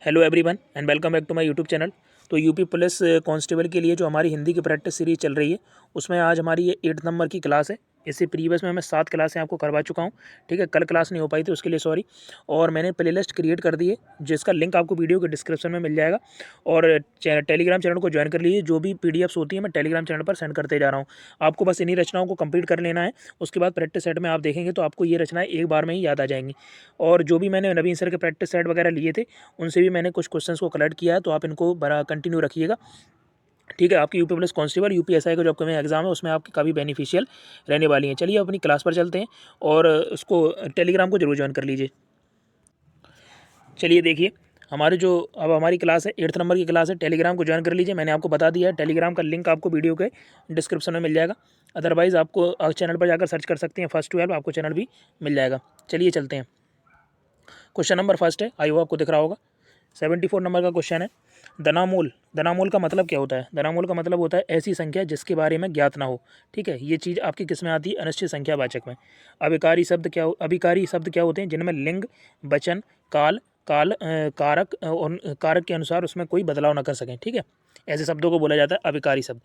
Hello everyone and welcome back to my YouTube channel. तो UP police constable के लिए जो हमारी हिंदी की प्रैक्टिस सीरीज चल रही है उसमें आज हमारी ये 8 नंबर की क्लास है। इससे प्रीवियस में मैं 7 क्लासें आपको करवा चुका हूँ। ठीक है, कल क्लास नहीं हो पाई थी उसके लिए सॉरी। और मैंने प्लेलिस्ट क्रिएट कर दी है जिसका लिंक आपको वीडियो के डिस्क्रिप्शन में मिल जाएगा। और टेलीग्राम चैनल को ज्वाइन कर लीजिए। जो भी पीडीएफ्स होती है मैं टेलीग्राम चैनल पर सेंड करते जा रहा हूँ। आपको बस इन्हीं रचनाओं को कंप्लीट कर लेना है। उसके बाद प्रैक्टिस सेट में आप देखेंगे तो आपको ये रचनाएं एक बार में ही याद आ जाएंगी। और जो भी मैंने नवीन सर के प्रैक्टिस सेट वगैरह लिए थे उनसे भी मैंने कुछ क्वेश्चंस को कलेक्ट किया है, तो आप इनको बड़ा कंटिन्यू रखिएगा। ठीक है, आपकी यूपी पुलिस कांस्टेबल यूपीएसआई का जो अपकमिंग एग्जाम है उसमें आपकी काफ़ी बेनिफिशियल रहने वाली है। चलिए अपनी क्लास पर चलते हैं और उसको टेलीग्राम को जरूर ज्वाइन कर लीजिए। चलिए देखिए, हमारे जो अब हमारी क्लास है 8th नंबर की क्लास है। टेलीग्राम को ज्वाइन कर लीजिए। मैंने आपको बता दिया है, टेलीग्राम का लिंक आपको वीडियो के डिस्क्रिप्शन में मिल जाएगा। अदरवाइज़ आपको चैनल पर जाकर सर्च कर सकते हैं, फर्स्ट 12 आपको चैनल भी मिल जाएगा। चलिए चलते हैं। क्वेश्चन नंबर फर्स्ट है, आई होप आपको दिख रहा होगा। 74 नंबर का क्वेश्चन है। धनामूल, धनामूल का मतलब क्या होता है? धनामूल का मतलब होता है ऐसी संख्या जिसके बारे में ज्ञात ना हो। ठीक है, ये चीज़ आपकी किस में आती है? अनिश्चित संख्या वाचक में। अभिकारी शब्द क्या होते हैं? जिनमें लिंग, वचन, काल, कारक और कारक के अनुसार उसमें कोई बदलाव न कर सकें। ठीक है, ऐसे शब्दों को बोला जाता है अभिकारी शब्द।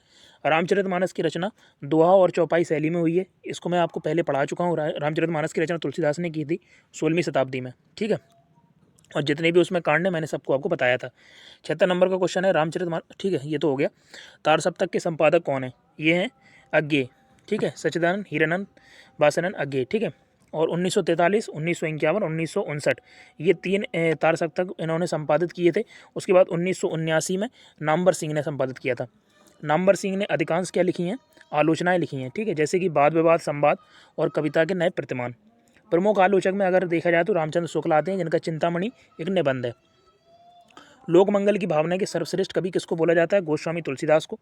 रामचरितमानस की रचना दोहा और चौपाई शैली में हुई है। इसको मैं आपको पहले पढ़ा चुका हूँ। रामचरितमानस की रचना तुलसीदास ने की थी 16वीं शताब्दी में। ठीक है, और जितने भी उसमें कांड है मैंने सबको आपको बताया था। 76 नंबर का क्वेश्चन है रामचरितमानस। ठीक है, ये तो हो गया। तार सप्तक के संपादक कौन है? ये हैं अज्ञे। ठीक है, सच्चिदानंद, हीरानंद, वासनानंद, अज्ञे। ठीक है, और 1943, 1951, 1959 ये 3 तार सप्तक इन्होंने संपादित किए थे। उसके बाद 1979 में नामवर सिंह ने संपादित किया था। नामवर सिंह ने अधिकांश क्या लिखी हैं? आलोचनाएं लिखी हैं। ठीक है, जैसे कि वाद विवाद, संवाद और कविता के नए प्रतिमान। प्रमुख आलोचक में अगर देखा जाए तो रामचंद्र शुक्ल आते हैं, जिनका चिंतामणि एक निबंध है। लोकमंगल की भावना के सर्वश्रेष्ठ कवि किसको बोला जाता है? गोस्वामी तुलसीदास को।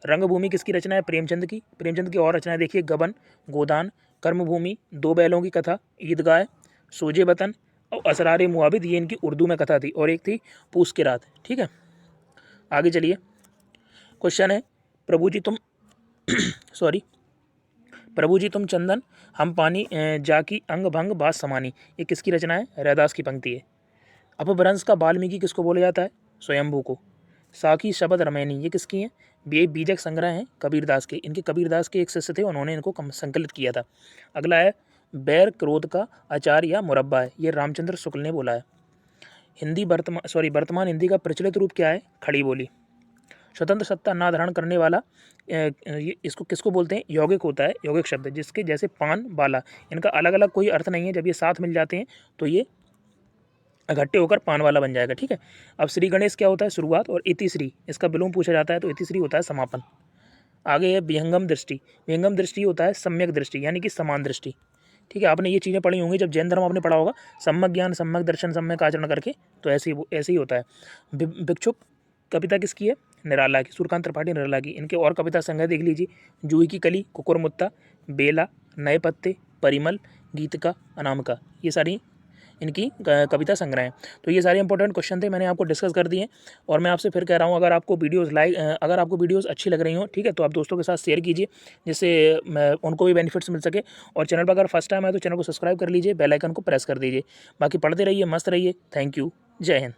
रंगभूमि किसकी रचना है? प्रेमचंद की। प्रेमचंद की और रचनाएं देखिए, गबन, गोदान, कर्मभूमि, दो बैलों की कथा, ईदगाह, सोजे वतन और असरार मुआबिद, ये इनकी उर्दू में कथा थी। और एक थी पूस की रात। ठीक है, आगे चलिए। क्वेश्चन है, प्रभु जी तुम सॉरी प्रभु जी तुम चंदन हम पानी जाकी अंग भंग बात समानी, ये किसकी रचना है? रैदास की पंक्ति है। अपभ्रंश का वाल्मीकि किसको बोला जाता है? स्वयंभू को। साखी शबद रमैनी ये किसकी हैं? ये बीजक संग्रह हैं कबीरदास के। इनके कबीरदास के एक शिष्य थे, उन्होंने इनको संकलित किया था। अगला है, बैर क्रोध का अचार या मुरब्बा है, ये रामचंद्र शुक्ल ने बोला है। वर्तमान हिंदी का प्रचलित रूप क्या है? खड़ी बोली। स्वतंत्र सत्ता ना धारण करने वाला इसको किसको बोलते हैं? यौगिक होता है, यौगिक शब्द, जिसके जैसे पान, बाला, इनका अलग अलग कोई अर्थ नहीं है। जब ये साथ मिल जाते हैं तो ये इकट्ठे होकर पान वाला बन जाएगा। ठीक है, अब श्री गणेश क्या होता है? शुरुआत। और इतिश्री, इसका विलोम पूछा जाता है तो इतिश्री होता है समापन। आगे है विहंगम दृष्टि। विहंगम दृष्टि होता है सम्यक दृष्टि, यानी कि समान दृष्टि। ठीक है, आपने ये चीज़ें पढ़ी होंगी जब जैन धर्म आपने पढ़ा होगा, सम्यक ज्ञान, सम्यक दर्शन, सम्यक आचरण करके, तो ऐसे ही होता है। भिक्षुक कविता किसकी है? निराला की, सूर्यकांत त्रिपाठी निराला की। इनके और कविता संग्रह देख लीजिए, जूही की कली, कुकुरमुत्ता, बेला, नए पत्ते, परिमल, गीत का, अनामिका, ये सारी इनकी कविता संग्रह हैं। तो ये सारे इंपॉर्टेंट क्वेश्चन थे, मैंने आपको डिस्कस कर दिए। और मैं आपसे फिर कह रहा हूँ, अगर आपको वीडियोज़ अच्छी लग रही हो, ठीक है, तो आप दोस्तों के साथ शेयर कीजिए, जिससे उनको भी बेनिफिट्स मिल सके। और चैनल पर अगर फर्स्ट टाइम है तो चैनल को सब्सक्राइब कर लीजिए, बेल आइकन को प्रेस कर दीजिए। बाकी पढ़ते रहिए, मस्त रहिए। थैंक यू, जय हिंद।